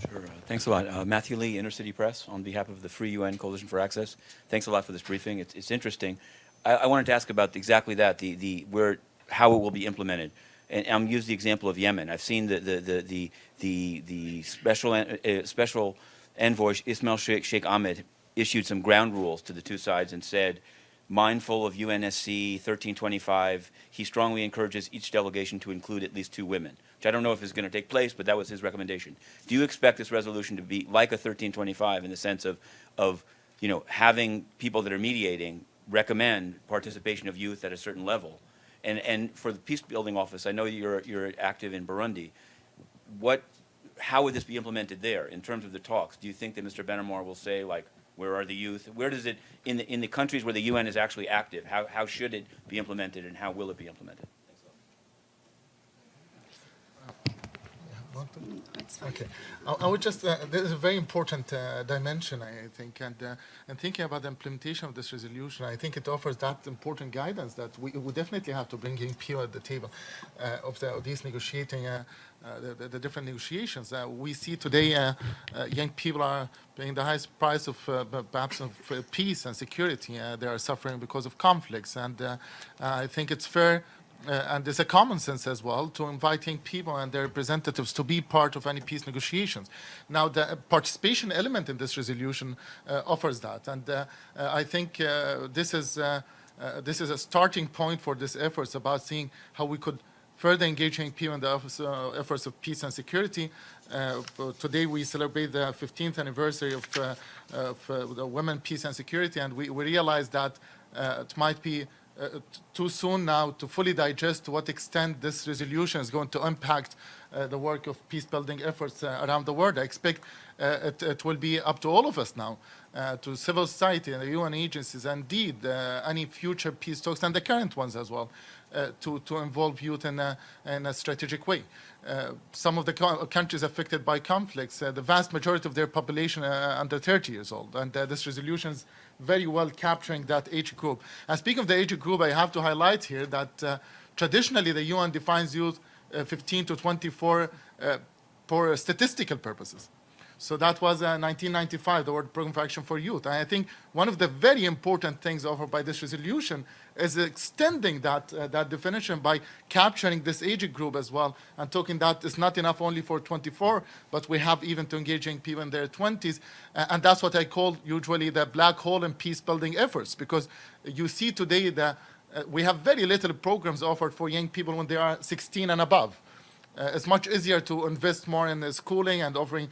Sure. Thanks a lot. Matthew Lee, Inner City Press, on behalf of the Free UN Coalition for Access. Thanks a lot for this briefing. It's interesting. I wanted to ask about exactly that, how it will be implemented. And I'm using the example of Yemen. I've seen the special envoy Ismail Sheikh Ahmed issued some ground rules to the two sides and said, mindful of UNSC 1325, he strongly encourages each delegation to include at least 2 women, which I don't know if is going to take place, but that was his recommendation. Do you expect this resolution to be like a 1325 in the sense of having people that are mediating recommend participation of youth at a certain level? And for the peace building office, I know you're active in Burundi. How would this be implemented there in terms of the talks? Do you think that Mr. Benamor will say, like, where are the youth? Where does it, in the countries where the UN is actually active, how should it be implemented and how will it be implemented? Okay, I would just, this is a very important dimension, I think, and thinking about the implementation of this resolution, I think it offers that important guidance that we definitely have to bring young people at the table of these negotiating, the different negotiations. We see today young people are paying the highest price of perhaps of peace and security. They are suffering because of conflicts, and I think it's fair and there's a common sense as well to inviting people and their representatives to be part of any peace negotiations. Now, the participation element in this resolution offers that, and I think this is a starting point for this efforts about seeing how we could further engaging people in the efforts of peace and security. Today we celebrate the 15th anniversary of the Women, Peace and Security, and we realize that it might be too soon now to fully digest to what extent this resolution is going to impact the work of peace-building efforts around the world. I expect it will be up to all of us now, to civil society and the UN agencies, and indeed any future peace talks, and the current ones as well, to involve youth in a strategic way. Some of the countries affected by conflicts, the vast majority of their population under 30 years old, and this resolution is very well capturing that age group. And speaking of the age group, I have to highlight here that traditionally the UN defines youth 15 to 24 for statistical purposes. So that was 1995, the World Program for Action for Youth. And I think one of the very important things offered by this resolution is extending that definition by capturing this age group as well, and talking that it's not enough only for 24, but we have even to engaging people in their 20s. And that's what I call usually the black hole in peace-building efforts, because you see today that we have very little programs offered for young people when they are 16 and above. It's much easier to invest more in the schooling and offering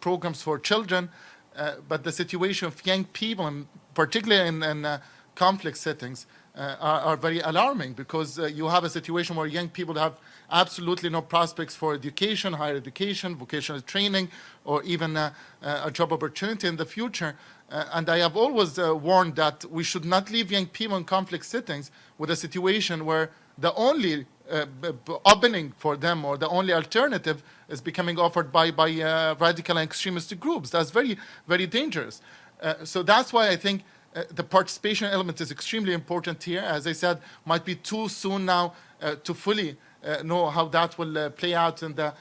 programs for children, but the situation of young people, and particularly in conflict settings, are very alarming, because you have a situation where young people have absolutely no prospects for education, higher education, vocational training, or even a job opportunity in the future. And I have always warned that we should not leave young people in conflict settings with a situation where the only opening for them, or the only alternative, is becoming offered by radical and extremist groups. That's very, very dangerous. So that's why I think the participation element is extremely important here. As I said, might be too soon now to fully know how that will play out in the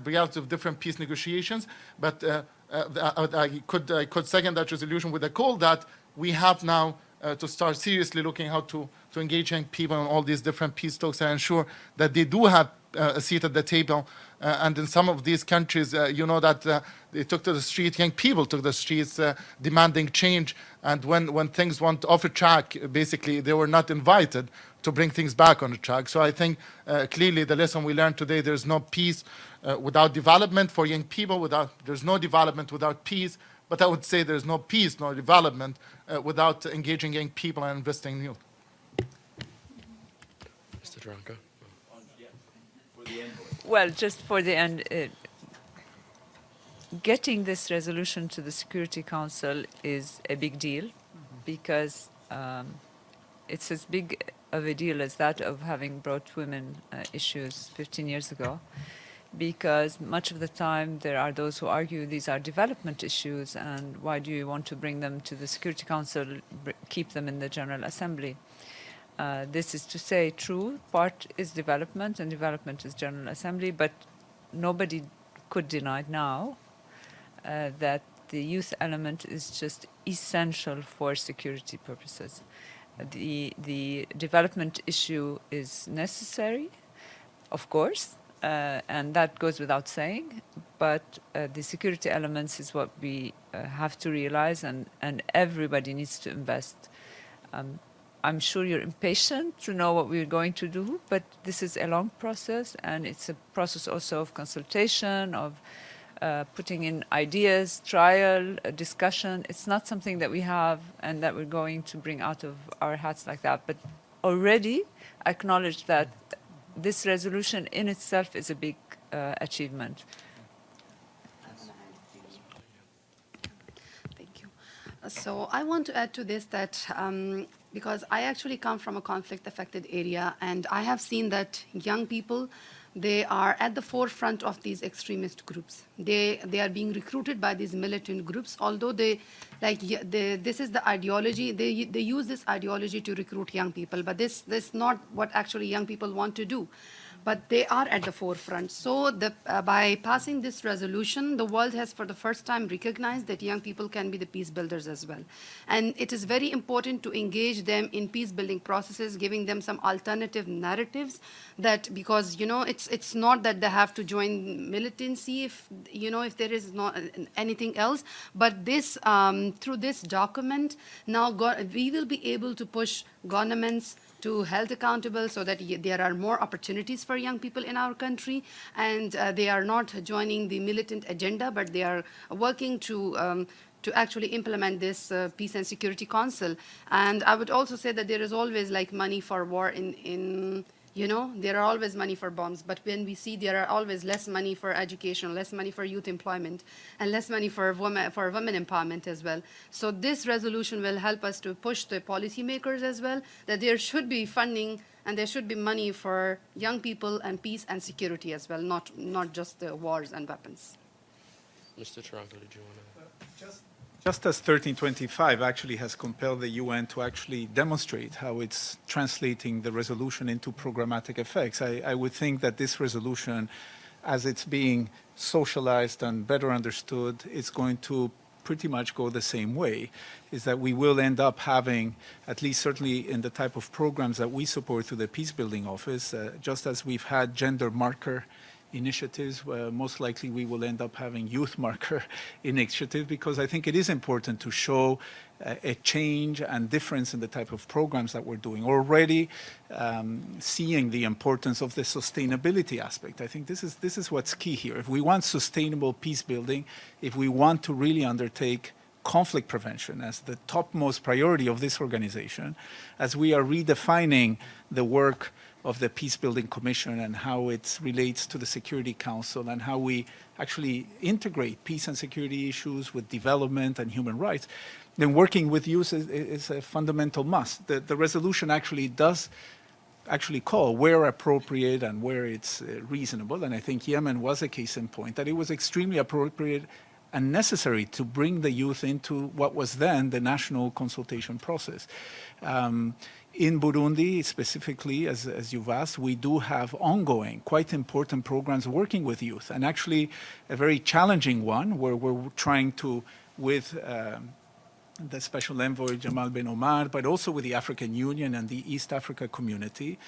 reality of different peace negotiations. But I could second that resolution with a call that we have now to start seriously looking how to engage young people in all these different peace talks and ensure that they do have a seat at the table. And in some of these countries, you know that they took to the street, young people took the streets demanding change. And when things went off a track, basically they were not invited to bring things back on the track. So I think clearly the lesson we learned today, there's no peace without development for young people, there's no development without peace. But I would say there's no peace, no development without engaging young people and investing in youth. Mr. Tarranco. Well, just for the end, getting this resolution to the Security Council is a big deal, because it's as big of a deal as that of having brought women issues 15 years ago. Because much of the time there are those who argue these are development issues, and why do you want to bring them to the Security Council, keep them in the General Assembly? This is to say, true, part is development and development is General Assembly, but nobody could deny now that the youth element is just essential for security purposes. The development issue is necessary, of course, and that goes without saying, but the security elements is what we have to realize, and everybody needs to invest. I'm sure you're impatient to know what we're going to do, but this is a long process, and it's a process also of consultation, of putting in ideas, trial, discussion. It's not something that we have and that we're going to bring out of our hats like that, but already acknowledge that this resolution in itself is a big achievement. Thank you. So I want to add to this that because I actually come from a conflict-affected area, and I have seen that young people, they are at the forefront of these extremist groups. They are being recruited by these militant groups, although this is the ideology. They use this ideology to recruit young people, but this is not what actually young people want to do. But they are at the forefront. So by passing this resolution, the world has for the first time recognized that young people can be the peace builders as well. And it is very important to engage them in peace building processes, giving them some alternative narratives, that because it's not that they have to join militancy if there is not anything else, but this through this document now we will be able to push governments to held accountable so that there are more opportunities for young people in our country, and they are not joining the militant agenda, but they are working to actually implement this Peace and Security Council. And I would also say that there is always like money for war there are always money for bombs, but when we see there are always less money for education, less money for youth employment, and less money for women empowerment as well. So this resolution will help us to push the policymakers as well, that there should be funding and there should be money for young people and peace and security as well, not just the wars and weapons. Mr. Tarranco, did you want to? Just as 1325 actually has compelled the UN to actually demonstrate how it's translating the resolution into programmatic effects, I would think that this resolution, as it's being socialized and better understood, is going to pretty much go the same way, is that we will end up having, at least certainly in the type of programs that we support through the Peace Building Office, just as we've had gender marker initiatives, most likely we will end up having youth marker initiative, because I think it is important to show a change and difference in the type of programs that we're doing. Already seeing the importance of the sustainability aspect. I think this is what's key here. If we want sustainable peace building, if we want to really undertake conflict prevention as the topmost priority of this organization, as we are redefining the work of the Peace Building Commission and how it relates to the Security Council and how we actually integrate peace and security issues with development and human rights, then working with youth is a fundamental must. The resolution actually does call where appropriate and where it's reasonable, and I think Yemen was a case in point, that it was extremely appropriate and necessary to bring the youth into what was then the national consultation process. In Burundi, specifically, as you've asked, we do have ongoing, quite important programs working with youth, and actually a very challenging one where we're trying to, with the Special Envoy Jamal Ben Omar, but also with the African Union and the East Africa community,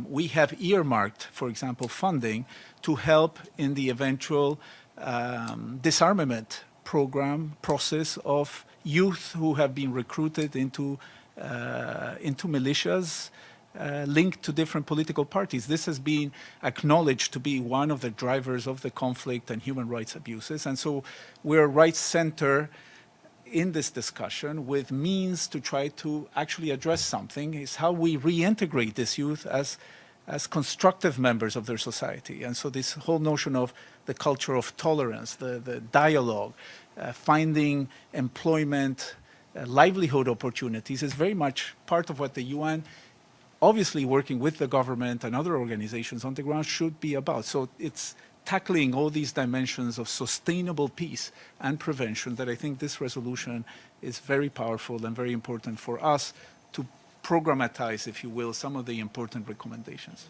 we have earmarked, for example, funding to help in the eventual disarmament process of youth who have been recruited into militias linked to different political parties. This has been acknowledged to be one of the drivers of the conflict and human rights abuses. And so we're right center in this discussion with means to try to actually address something, is how we reintegrate this youth as constructive members of their society. And so this whole notion of the culture of tolerance, the dialogue, finding employment, livelihood opportunities is very much part of what the UN, obviously working with the government and other organizations on the ground, should be about. So it's tackling all these dimensions of sustainable peace and prevention that I think this resolution is very powerful and very important for us to programmatize, if you will, some of the important recommendations.